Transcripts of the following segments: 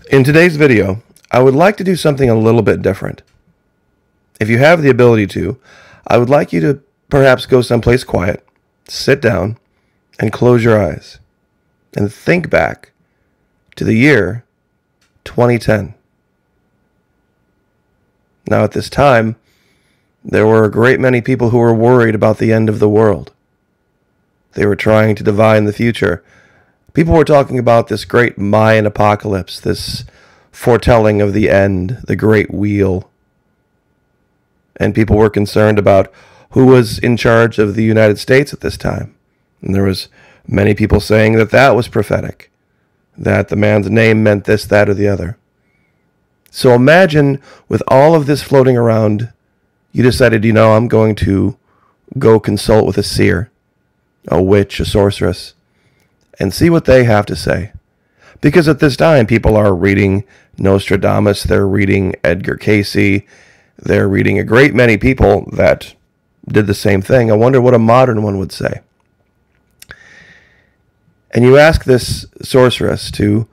In today's video, I would like to do something a little bit different. If you have the ability to, I would like you to perhaps go someplace quiet, sit down, and close your eyes, and think back to the year 2010. Now, at this time, there were a great many people who were worried about the end of the world. They were trying to divine the future. People were talking about this great Mayan apocalypse, this foretelling of the end, the great wheel. And people were concerned about who was in charge of the United States at this time. And there was many people saying that that was prophetic, that the man's name meant this, that, or the other. So imagine with all of this floating around, you decided, I'm going to go consult with a seer, a witch, a sorceress, and see what they have to say. Because at this time, people are reading Nostradamus, they're reading Edgar Cayce, they're reading a great many people that did the same thing. I wonder what a modern one would say. And you ask this sorceress to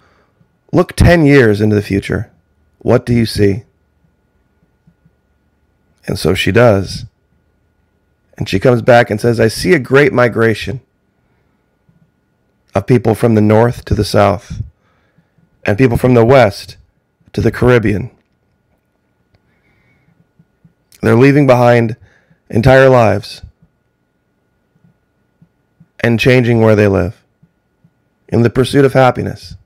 look 10 years into the future. What do you see? And so she does. And she comes back and says, I see a great migration of people from the north to the south, and people from the west to the Caribbean. They're leaving behind entire lives and changing where they live in the pursuit of happiness.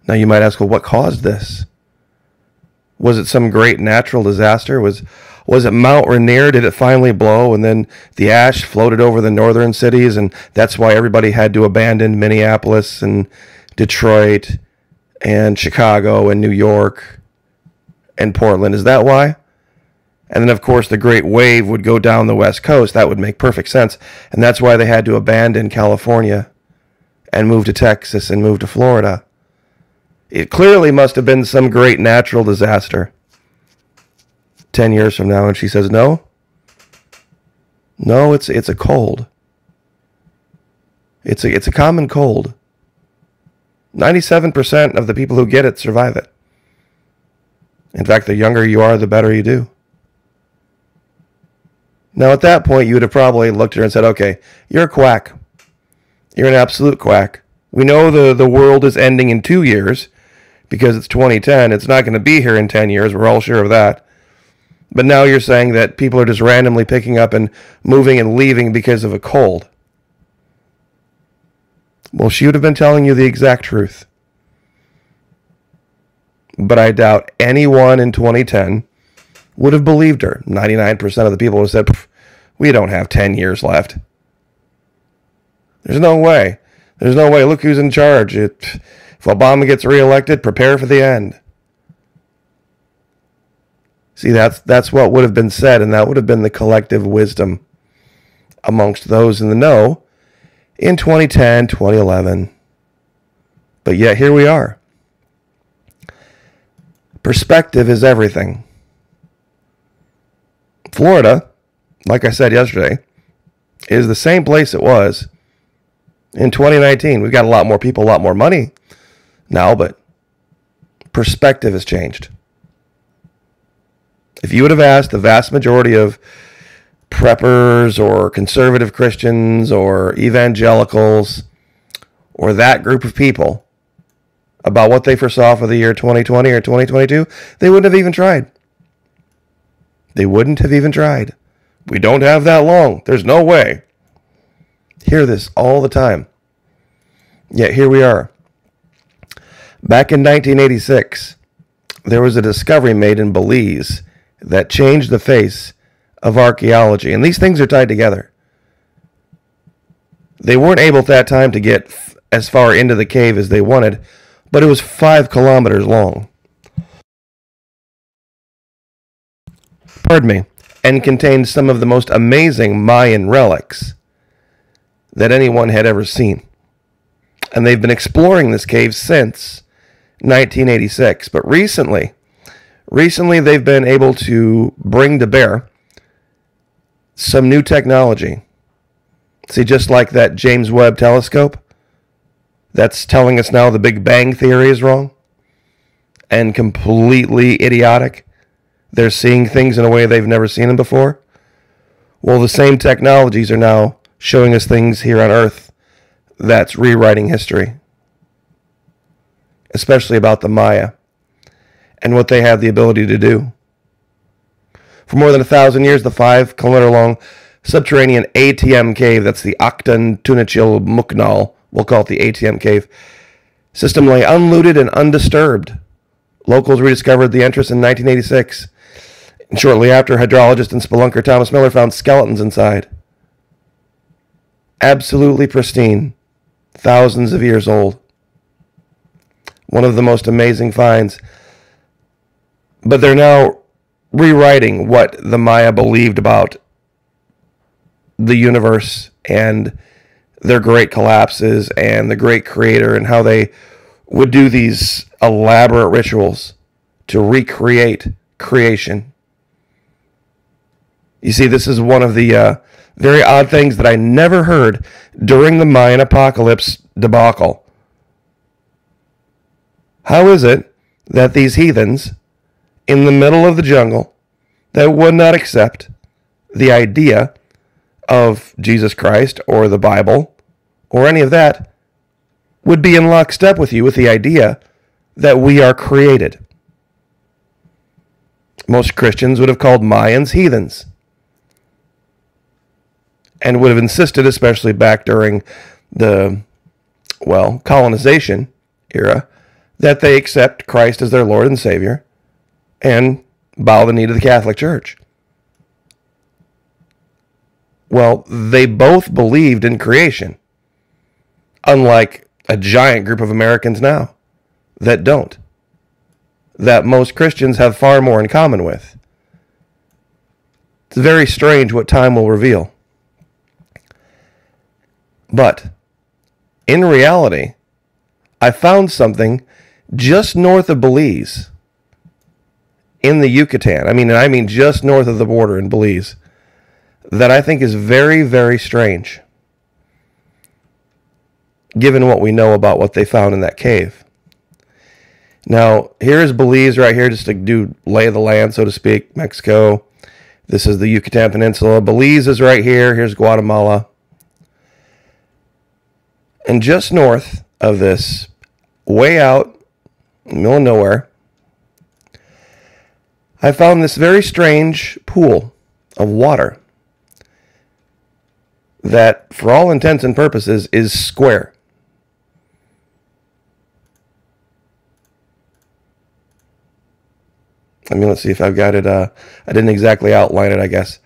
Now you might ask, well, what caused this? Was it some great natural disaster? Was it Mount Rainier? Did it finally blow and then the ash floated over the northern cities and that's why everybody had to abandon Minneapolis and Detroit and Chicago and New York and Portland? Is that why? And then, of course, the great wave would go down the West Coast. That would make perfect sense. And that's why they had to abandon California and move to Texas and move to Florida. It clearly must have been some great natural disaster 10 years from now. And she says, no, it's a cold. It's a common cold. 97% of the people who get it survive it. In fact, the younger you are, the better you do. Now, at that point, you would have probably looked at her and said, okay, you're a quack. You're an absolute quack. We know the world is ending in 2 years because it's 2010. It's not going to be here in 10 years. We're all sure of that. But now you're saying that people are just randomly picking up and moving and leaving because of a cold. Well, she would have been telling you the exact truth. But I doubt anyone in 2010 would have believed her. 99% of the people would have said, we don't have 10 years left. There's no way. There's no way. Look who's in charge. If Obama gets reelected, prepare for the end. See, that's what would have been said, and that would have been the collective wisdom amongst those in the know in 2010, 2011. But yet here we are. Perspective is everything. Florida, like I said yesterday, is the same place it was in 2019. We've got a lot more people, a lot more money now, but perspective has changed. If you would have asked the vast majority of preppers or conservative Christians or evangelicals or that group of people about what they foresaw for the year 2020 or 2022, they wouldn't have even tried. They wouldn't have even tried. We don't have that long. There's no way. Hear this all the time. Yet here we are. Back in 1986, there was a discovery made in Belize that changed the face of archaeology. And these things are tied together. They weren't able at that time to get as far into the cave as they wanted, but it was 5 kilometers long. Pardon me. And contained some of the most amazing Mayan relics that anyone had ever seen. And they've been exploring this cave since 1986. But recently they've been able to bring to bear some new technology. See, just like that James Webb telescope, that's telling us now the Big Bang Theory is wrong and completely idiotic. They're seeing things in a way they've never seen them before. Well, the same technologies are now showing us things here on Earth that's rewriting history, especially about the Maya and what they have the ability to do. For more than 1,000 years, the 5-kilometer long subterranean ATM cave, that's the Aktan Tunachil Muknal, we'll call it the ATM cave, system lay unlooted and undisturbed. Locals rediscovered the entrance in 1986. And shortly after, hydrologist and spelunker Thomas Miller found skeletons inside. Absolutely pristine. Thousands of years old. One of the most amazing finds. But they're now rewriting what the Maya believed about the universe and their great collapses and the great creator and how they would do these elaborate rituals to recreate creation. You see, this is one of the very odd things that I never heard during the Mayan apocalypse debacle. How is it that these heathens in the middle of the jungle that would not accept the idea of Jesus Christ or the Bible or any of that would be in lockstep with you with the idea that we are created? Most Christians would have called Mayans heathens and would have insisted, especially back during the, colonization era, that they accept Christ as their Lord and Savior and bow the knee to the Catholic Church. Well, they both believed in creation, unlike a giant group of Americans now that don't, that most Christians have far more in common with. It's very strange what time will reveal. But in reality, I found something just north of Belize in the Yucatan. I mean just north of the border in Belize, that I think is very, very strange, given what we know about what they found in that cave. Now, here is Belize right here, just to do lay of the land, so to speak, Mexico. This is the Yucatan Peninsula. Belize is right here. Here's Guatemala. And just north of this, way out in the middle of nowhere, I found this very strange pool of water that, for all intents and purposes, is square. Let's see if I've got it. I didn't exactly outline it, I guess.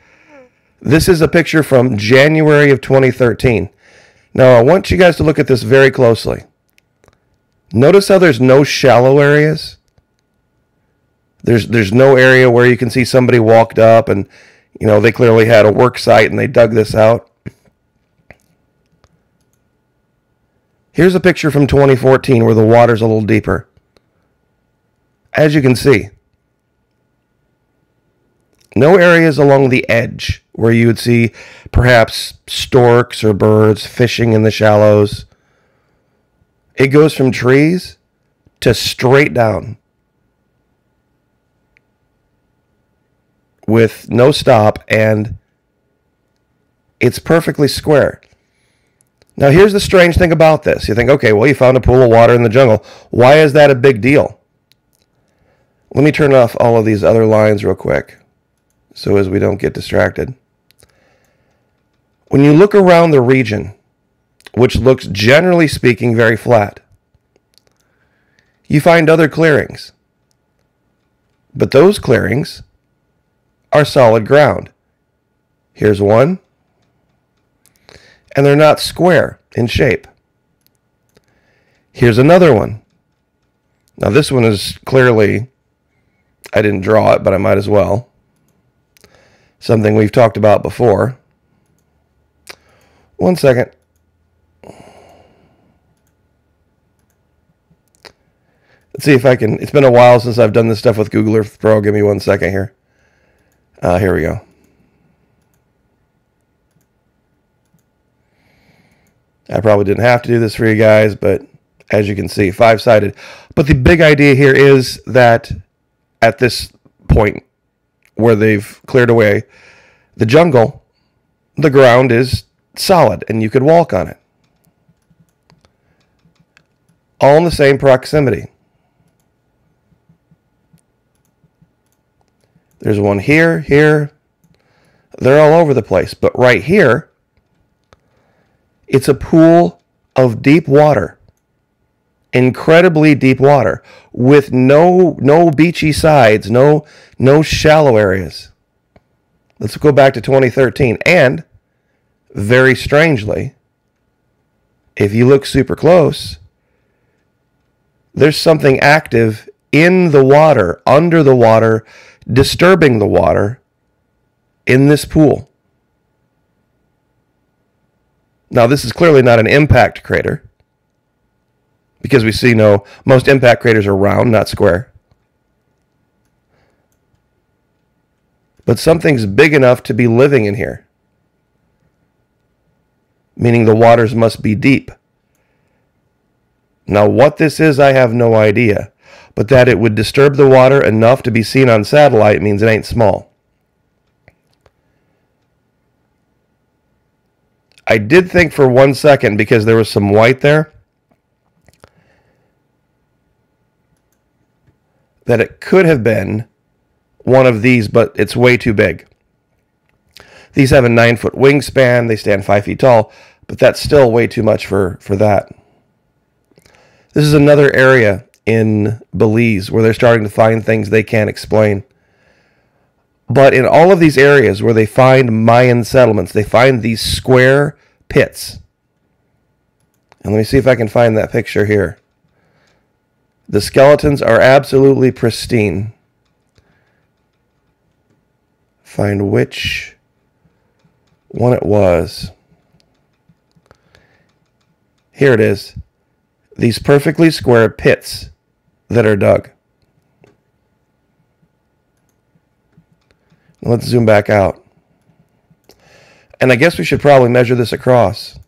This is a picture from January of 2013. Now, I want you guys to look at this very closely. Notice how there's no shallow areas. There's no area where you can see somebody walked up and, they clearly had a work site and they dug this out. Here's a picture from 2014 where the water's a little deeper. As you can see, no areas along the edge where you would see perhaps storks or birds fishing in the shallows. It goes from trees to straight down with no stop, and it's perfectly square. Now, here's the strange thing about this. You think, okay, well, you found a pool of water in the jungle. Why is that a big deal? Let me turn off all of these other lines real quick so as we don't get distracted. When you look around the region, which looks generally speaking very flat, you find other clearings. But those clearings are solid ground. Here's one. And they're not square in shape. Here's another one. Now this one is clearly, I didn't draw it, but I might as well. Something we've talked about before. One second. Let's see if I can. It's been a while since I've done this stuff with Google Earth Pro. Give me 1 second here. Here we go. I probably didn't have to do this for you guys, but as you can see, five-sided. But the big idea here is that at this point where they've cleared away the jungle, the ground is solid and you could walk on it. All in the same proximity. There's one here, here. They're all over the place. But right here, it's a pool of deep water. Incredibly deep water. With no beachy sides, no shallow areas. Let's go back to 2013. And, very strangely, if you look super close, there's something active in the water, under the water, disturbing the water in this pool. Now, this is clearly not an impact crater, because we see most impact craters are round, not square. But something's big enough to be living in here, meaning the waters must be deep. Now, what this is, I have no idea, but that it would disturb the water enough to be seen on satellite means it ain't small. I did think for 1 second, because there was some white there, that it could have been one of these, but it's way too big. These have a 9-foot wingspan, they stand 5 feet tall, but that's still way too much for that. This is another area in Belize where they're starting to find things they can't explain. But in all of these areas where they find Mayan settlements, they find these square pits. And let me see if I can find that picture here. The skeletons are absolutely pristine. Find which one it was. Here it is. These perfectly square pits that are dug. Let's zoom back out. And I guess we should probably measure this across.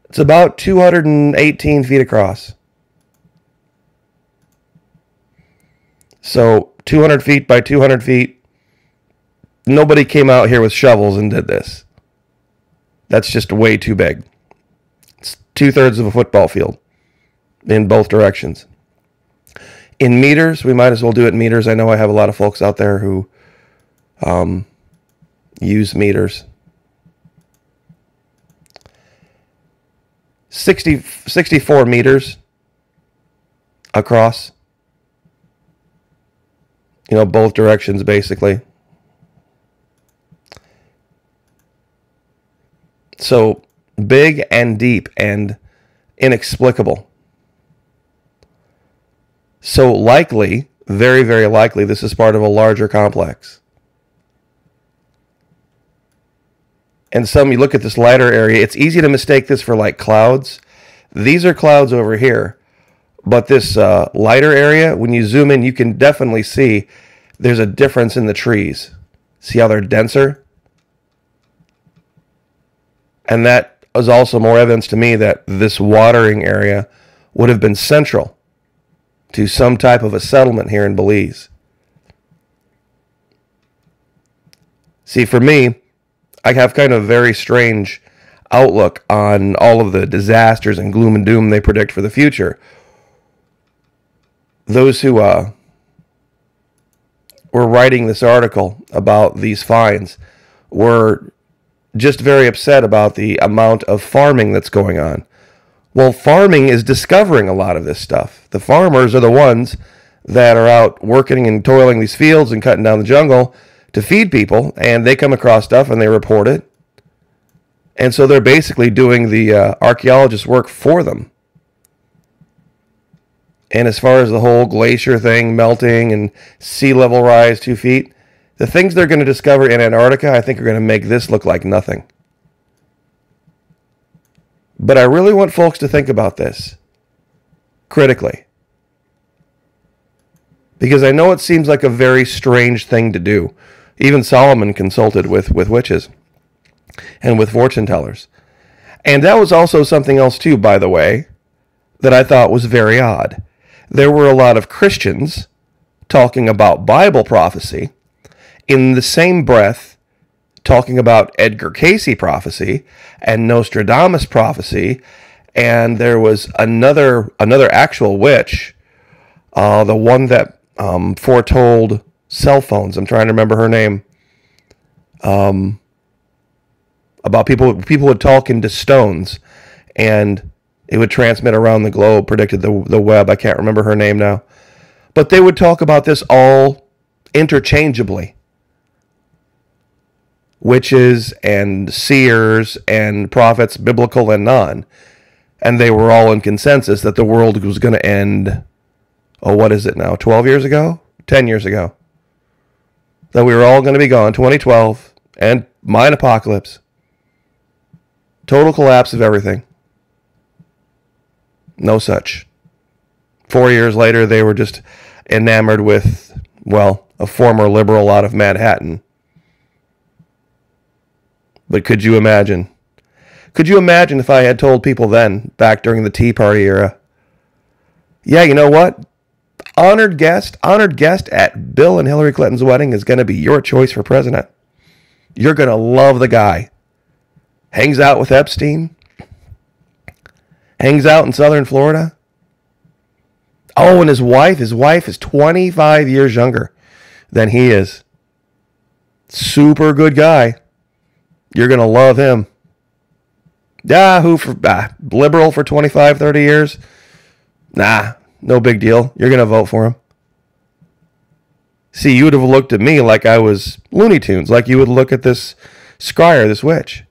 It's about 218 feet across. So 200 feet by 200 feet. Nobody came out here with shovels and did this. That's just way too big. It's 2/3 of a football field in both directions. In meters, we might as well do it in meters. I know I have a lot of folks out there who use meters. 64 meters across. Both directions basically. So big and deep and inexplicable. So likely, very, very likely, this is part of a larger complex. And you look at this lighter area, it's easy to mistake this for like clouds. These are clouds over here. But this lighter area, when you zoom in, you can definitely see there's a difference in the trees. See how they're denser? And that is also more evidence to me that this watering area would have been central to some type of a settlement here in Belize. See, for me, I have kind of a very strange outlook on all of the disasters and gloom and doom they predict for the future. Those who were writing this article about these finds were just very upset about the amount of farming that's going on. Well, farming is discovering a lot of this stuff. The farmers are the ones that are out working and toiling these fields and cutting down the jungle to feed people, and they come across stuff and they report it. And so they're basically doing the archaeologist work for them. And as far as the whole glacier thing, melting and sea level rise 2 feet, the things they're going to discover in Antarctica, I think, are going to make this look like nothing. But I really want folks to think about this critically. Because I know it seems like a very strange thing to do. Even Solomon consulted with witches and with fortune tellers. And that was also something else, too, by the way, that I thought was very odd. There were a lot of Christians talking about Bible prophecy, in the same breath talking about Edgar Cayce prophecy and Nostradamus prophecy, and there was another actual witch, the one that foretold cell phones. I'm trying to remember her name. About people would talk into stones, and it would transmit around the globe, predicted the web. I can't remember her name now. But they would talk about this all interchangeably. Witches and seers and prophets, biblical and non. And they were all in consensus that the world was going to end, what is it now, 12 years ago? 10 years ago. That we were all going to be gone, 2012, and mine apocalypse. Total collapse of everything. No such. 4 years later, they were just enamored with, well, a former liberal out of Manhattan. But could you imagine? Could you imagine if I had told people then, back during the Tea Party era, yeah, you know what? Honored guest at Bill and Hillary Clinton's wedding is going to be your choice for president. You're going to love the guy. Hangs out with Epstein. Hangs out in southern Florida. Oh, and his wife is 25 years younger than he is. Super good guy. You're going to love him. Liberal for 25, 30 years? Nah, no big deal. You're going to vote for him. See, you would have looked at me like I was Looney Tunes, like you would look at this scryer, this witch.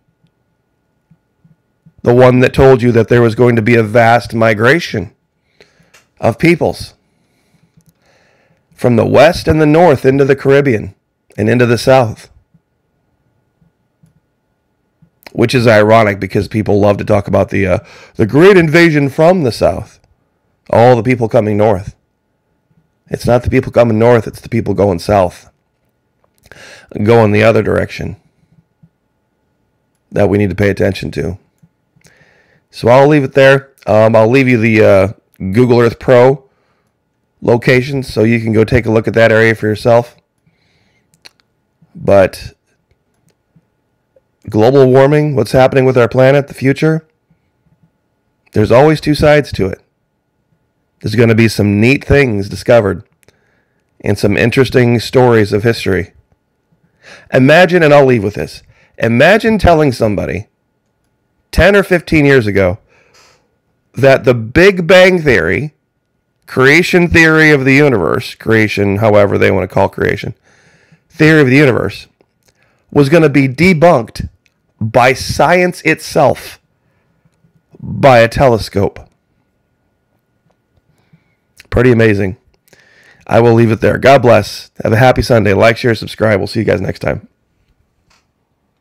The one that told you that there was going to be a vast migration of peoples from the west and the north into the Caribbean and into the south. Which is ironic because people love to talk about the great invasion from the south. All the people coming north. It's not the people coming north, it's the people going south. Going the other direction. That we need to pay attention to. So I'll leave it there. I'll leave you the Google Earth Pro location so you can go take a look at that area for yourself. But global warming, what's happening with our planet, the future, there's always two sides to it. There's going to be some neat things discovered and some interesting stories of history. Imagine, and I'll leave with this, imagine telling somebody 10 or 15 years ago that the Big Bang Theory, creation theory of the universe, creation, however they want to call creation, theory of the universe, was going to be debunked by science itself by a telescope. Pretty amazing. I will leave it there. God bless. Have a happy Sunday. Like, share, subscribe. We'll see you guys next time.